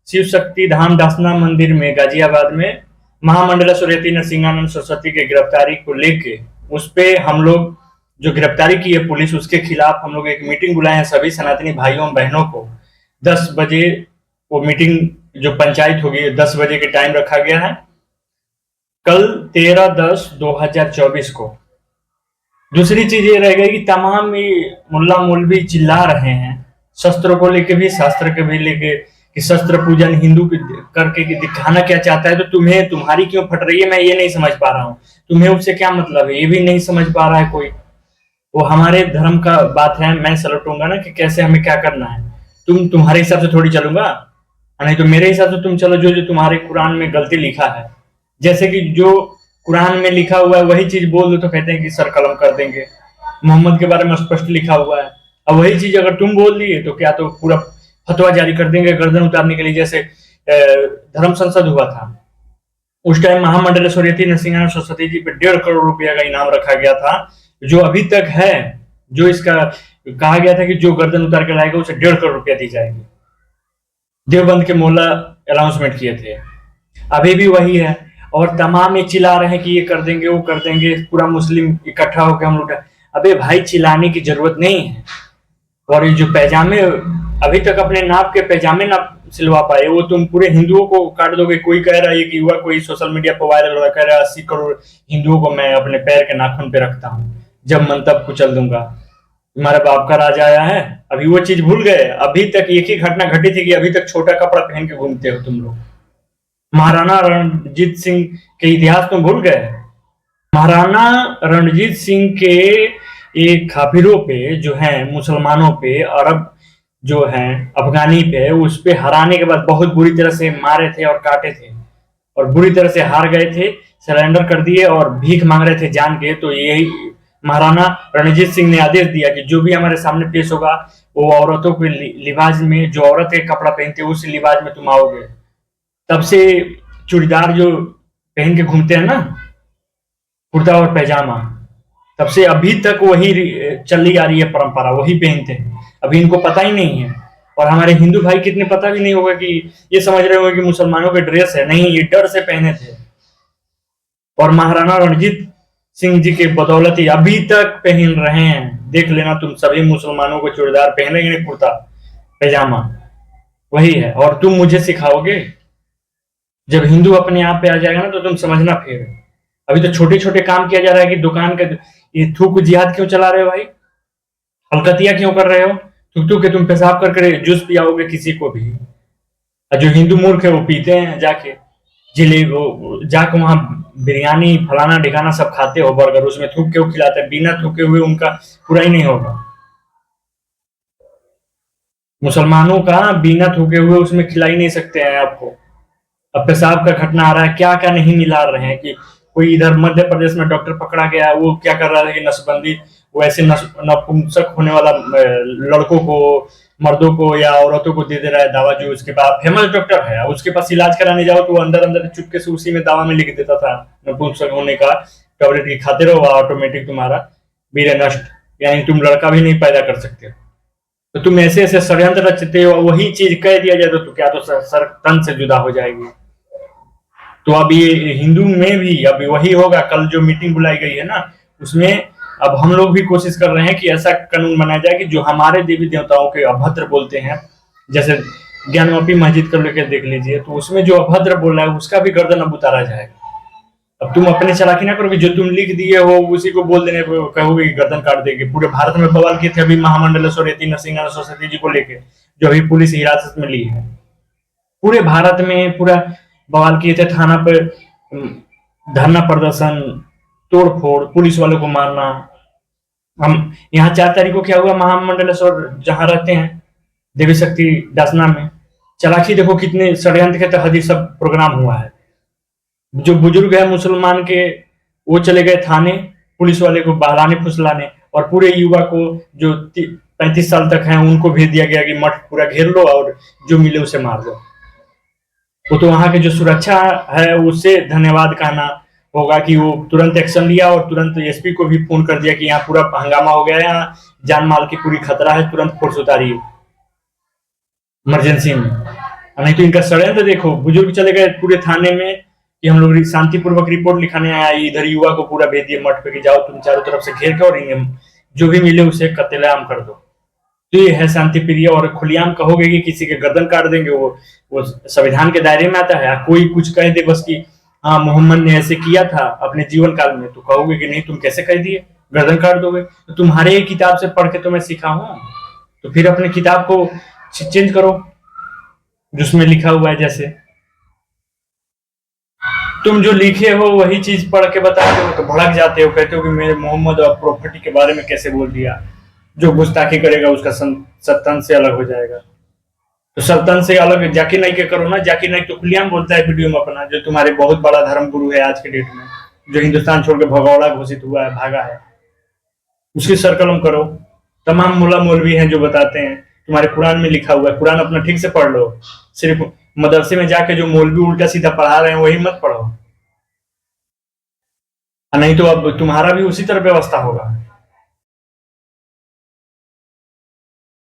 शिव शक्ति धाम दासना मंदिर में गाजियाबाद में महामंडलेश्वर यति नरसिंहानंद सरस्वती की गिरफ्तारी को लेके उस पे हम लोग जो गिरफ्तारी की है पुलिस, उसके खिलाफ हम लोग एक मीटिंग बुलाए हैं सभी सनातनी भाइयों बहनों को। 10 बजे वो मीटिंग जो पंचायत होगी 10 बजे के टाइम रखा गया है, कल 13/10/2024 को। दूसरी चीज ये रह गई कि तमाम ये मुल्ला मौलवी चिल्ला रहे हैं शस्त्रों को लेके भी, शास्त्र के भी लेके, कि शस्त्र पूजन हिंदू करके दिखाना क्या चाहता है। तो तुम्हें तुम्हारी क्यों फट रही है, मैं ये नहीं समझ पा रहा हूँ। तुम्हें उससे क्या मतलब है, ये भी नहीं समझ पा रहा है कोई। वो हमारे धर्म का बात है, मैं सलटूंगा ना कि कैसे हमें क्या करना है। तुम्हारे हिसाब से थोड़ी चलूंगा, नहीं तो मेरे हिसाब से तुम चलो जो जो तुम्हारे कुरान में गलती लिखा है। जैसे कि जो कुरान में लिखा हुआ है वही चीज बोल दो तो कहते हैं कि सर कलम कर देंगे। मोहम्मद के बारे में स्पष्ट लिखा हुआ है, अब वही चीज अगर तुम बोल दिए तो क्या तो पूरा फतवा जारी कर देंगे गर्दन उतारने के लिए। जैसे धर्म संसद हुआ था उस टाइम महामंडलेश्वर यति नरसिंहानंद सरस्वती जी पे 1.5 करोड़ रुपया का इनाम रखा गया था, जो अभी तक है। जो इसका कहा गया था कि जो गर्दन उतार के लाएगा उसे 1.5 करोड़ रुपया दी जाएगी। देवबंद के मोहल्ला अनाउंसमेंट किए थे, अभी भी वही है। और तमाम ये चिल्ला रहे हैं कि ये कर देंगे वो कर देंगे, पूरा मुस्लिम इकट्ठा होकर हम लोग। अबे भाई चिल्लाने की जरूरत नहीं है। और ये जो पैजामे अभी तक अपने नाप के पैजामे ना सिलवा पाए, वो तुम पूरे हिंदुओं को काट दोगे। कोई कह रहा है कि हुआ कोई सोशल मीडिया पर वायरल हो रहा है, कह रहा है 80 करोड़ हिंदुओं को मैं अपने पैर के नाखून पे रखता हूँ, जब मन तब कुचल दूंगा। तुम्हारे बाप का राजा आया है, अभी वो चीज भूल गए। अभी तक एक ही घटना घटी थी कि अभी तक छोटा कपड़ा पहन के घूमते हो तुम लोग। महाराणा रणजीत सिंह के इतिहास तुम भूल गए। महाराणा रणजीत सिंह के एक काफिरों पे जो है, मुसलमानों पे, अरब जो है अफगानी पे, उस पे हराने के बाद बहुत बुरी तरह से मारे थे और काटे थे और बुरी तरह से हार गए थे, सरेंडर कर दिए और भीख मांग रहे थे जान के। तो यही महाराणा रणजीत सिंह ने आदेश दिया कि जो भी हमारे सामने पेश होगा वो औरतों के लिबास में, जो औरत एक कपड़ा पहनते हैं उस लिबास में तुम आओगे। तब से चूड़ीदार जो पहन के घूमते हैं ना, कुर्ता और पैजामा, तब से अभी तक वही चली आ रही है परंपरा, वही पहनते हैं। अभी इनको पता ही नहीं है। और हमारे हिंदू भाई कितने पता भी नहीं होगा कि ये समझ रहे होंगे कि मुसलमानों के ड्रेस है, नहीं, ये डर से पहने थे। और महाराणा रणजीत सिंह जी के बदौलत ही अभी तक पहन रहे हैं। देख लेना तुम सभी मुसलमानों को चूड़ीदार पहनेंगे, कुर्ता पैजामा वही है। और तुम मुझे सिखाओगे? जब हिंदू अपने आप पे आ जाएगा ना तो तुम समझना। फिर अभी तो छोटे छोटे काम किया जा रहा है कि दुकान का ये थूक जिहाद क्यों चला रहे हो भाई? हलकतिया क्यों कर रहे हो? थूक थूक के तुम पेशाब करके जूस पियाओगे किसी को भी। और जो हिंदू मूर्ख है वो पीते हैं जाके जिले जाके वहां बिरयानी फलाना ढिकाना सब खाते हो, बर्गर, उसमें थूक के वो खिलाते हैं। बिना थूके हुए उनका पूरा ही नहीं होगा। मुसलमानों का बिना थूके हुए उसमें खिला ही नहीं सकते हैं आपको। अब पेशाब का घटना आ रहा है, क्या क्या नहीं मिला रहे हैं कि कोई इधर मध्य प्रदेश में डॉक्टर पकड़ा गया, वो क्या कर रहा है कि नसबंदी, वो ऐसे नपुंसक होने वाला लड़कों को, मर्दों को या औरतों को दे दे रहा है दवा। जो उसके पास फेमस डॉक्टर है, उसके पास इलाज कराने जाओ तो वो अंदर अंदर चुपके से उसी में दवा में लिख देता था नपुंसक होने का टैबलेट की, खाते रहो ऑटोमेटिक तुम्हारा वीर्य नष्ट, यानी तुम लड़का भी नहीं पैदा कर सकते। तो तुम ऐसे ऐसे षड्यंत्र रचते हो, वही चीज कह दिया जाए तो क्या तो सर तन से जुदा हो जाएगी। तो अब ये हिंदू में भी अब वही होगा। कल जो मीटिंग बुलाई गई है ना, उसमें अब हम लोग भी कोशिश कर रहे हैं कि ऐसा कानून बनाया जाए कि जो हमारे देवी देवताओं के अभद्र बोलते हैं, जैसे ज्ञानवापी मस्जिद कर लेकर देख लीजिए, तो उसमें जो अभद्र बोल रहा है उसका भी गर्दन अब उतारा जाएगा। अब तुम अपने चालाकी ना करोगे, जो तुम लिख दिए हो उसी को बोल देने कहोगे कि गर्दन काट देंगे। पूरे भारत में बवाल किए थे अभी महामंडलेश्वर यति नरसिंहानंद सरस्वती जी को लेके, जो अभी पुलिस हिरासत में ली है। पूरे भारत में पूरा बवाल किए थे, थाना पर धरना प्रदर्शन, तोड़फोड़, पुलिस वालों को मारना। हम यहाँ 4 तारीख को क्या हुआ, महामंडलेश्वर जहां रहते हैं देवी शक्ति दासना में, चालाकी देखो कितने षड्यंत्र के तहत सब प्रोग्राम हुआ है। जो बुजुर्ग है मुसलमान के, वो चले गए थाने पुलिस वाले को बहलाने फुसलाने, और पूरे युवा को जो 35 साल तक हैं उनको भेज दिया गया कि मठ पूरा घेर लो और जो मिले उसे मार दो। वो तो वहां की जो सुरक्षा है उससे धन्यवाद कहना होगा कि वो तुरंत एक्शन लिया और तुरंत एसपी को भी फोन कर दिया कि यहाँ पूरा हंगामा हो गया है, यहाँ जान माल की पूरी खतरा है, तुरंत फोर्स उतारिए इमरजेंसी में। नहीं तो इनका षड्यंत्र देखो, बुजुर्ग चले गए पूरे थाने में कि हम लोग शांतिपूर्वक रिपोर्ट लिखाने आए, इधर युवा को पूरा भेज दिए मठ पे कि जाओ तुम चारों तरफ से घेर के और इन्हें जो भी मिले उसे कत्लेआम कर दो। तो ये है शांति प्रिय। और खुलेआम कहोगे कि किसी के गर्दन काट देंगे, वो संविधान के दायरे में आता है। कोई कुछ कह दे बस कि हाँ मोहम्मद ने ऐसे किया था अपने जीवन काल में, तो कहोगे कि नहीं तुम कैसे कह दिए, गर्दन काट दोगे। तो तुम्हारे ही किताब से पढ़ के तो मैं सीखा हूं, तो फिर अपने किताब को चेंज करो जिसमें लिखा हुआ है। जैसे तुम जो लिखे हो वही चीज पढ़ के बताते हो तो भड़क जाते हो, कहते हो कि मेरे मोहम्मद और प्रॉपर्टी के बारे में कैसे बोल दिया, जो गुस्ताखी करेगा उसका सत्तन से अलग हो जाएगा। तो सल्तन से अलग जाकिर नाइक के करो ना। जाकिर नाइक तो खुलेआम बोलता है वीडियो में अपना, जो तुम्हारे बहुत बड़ा धर्म गुरु है आज के डेट में, जो हिंदुस्तान छोड़ के भगौड़ा घोषित हुआ है, भागा है, उसकी सर्कल में करो। तमाम मुल्ला मौलवी हैं जो बताते हैं तुम्हारे कुरान में लिखा हुआ है, कुरान अपना ठीक से पढ़ लो। सिर्फ मदरसे में जाके जो मौलवी उल्टा सीधा पढ़ा रहे हैं वही मत पढ़ो, नहीं तो अब तुम्हारा भी उसी तरह व्यवस्था होगा।